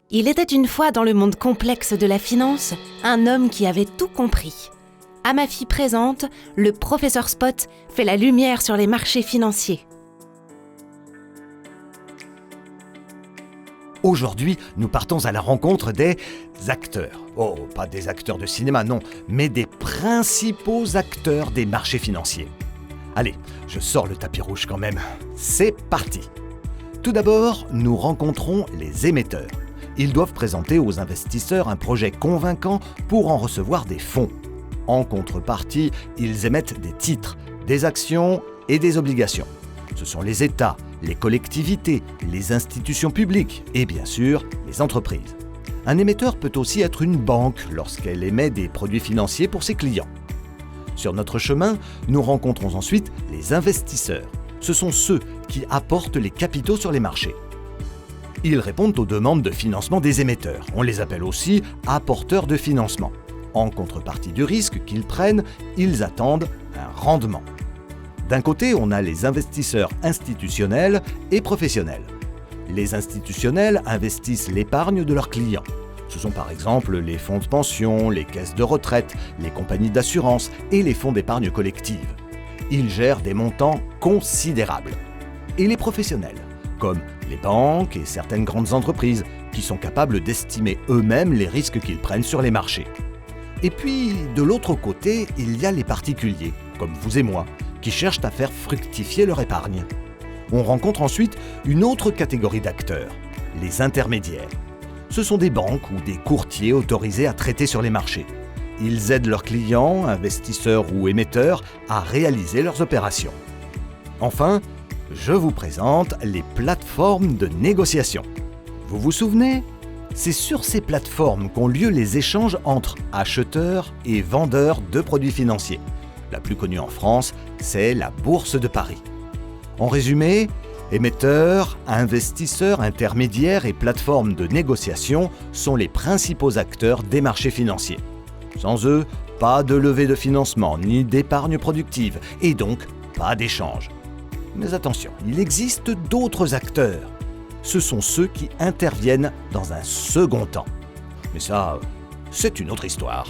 Il était une fois dans le monde complexe de la finance, un homme qui avait tout compris. Amafi présente, le professeur Spot fait la lumière sur les marchés financiers. Aujourd'hui, nous partons à la rencontre des acteurs. Oh, pas des acteurs de cinéma, non, mais des principaux acteurs des marchés financiers. Allez, je sors le tapis rouge quand même. C'est parti. Tout d'abord, nous rencontrons les émetteurs. Ils doivent présenter aux investisseurs un projet convaincant pour en recevoir des fonds. En contrepartie, ils émettent des titres, des actions et des obligations. Ce sont les États, les collectivités, les institutions publiques et bien sûr les entreprises. Un émetteur peut aussi être une banque lorsqu'elle émet des produits financiers pour ses clients. Sur notre chemin, nous rencontrons ensuite les investisseurs. Ce sont ceux qui apportent les capitaux sur les marchés. Ils répondent aux demandes de financement des émetteurs. On les appelle aussi apporteurs de financement. En contrepartie du risque qu'ils prennent, ils attendent un rendement. D'un côté, on a les investisseurs institutionnels et professionnels. Les institutionnels investissent l'épargne de leurs clients. Ce sont par exemple les fonds de pension, les caisses de retraite, les compagnies d'assurance et les fonds d'épargne collective. Ils gèrent des montants considérables. Et les professionnels, comme les banques et certaines grandes entreprises, qui sont capables d'estimer eux-mêmes les risques qu'ils prennent sur les marchés. Et puis, de l'autre côté, il y a les particuliers, comme vous et moi, qui cherchent à faire fructifier leur épargne. On rencontre ensuite une autre catégorie d'acteurs, les intermédiaires. Ce sont des banques ou des courtiers autorisés à traiter sur les marchés. Ils aident leurs clients, investisseurs ou émetteurs, à réaliser leurs opérations. Enfin, je vous présente les plateformes de négociation. Vous vous souvenez ? C'est sur ces plateformes qu'ont lieu les échanges entre acheteurs et vendeurs de produits financiers. La plus connue en France, c'est la Bourse de Paris. En résumé, émetteurs, investisseurs, intermédiaires et plateformes de négociation sont les principaux acteurs des marchés financiers. Sans eux, pas de levée de financement ni d'épargne productive et donc pas d'échange. Mais attention, il existe d'autres acteurs. Ce sont ceux qui interviennent dans un second temps. Mais ça, c'est une autre histoire.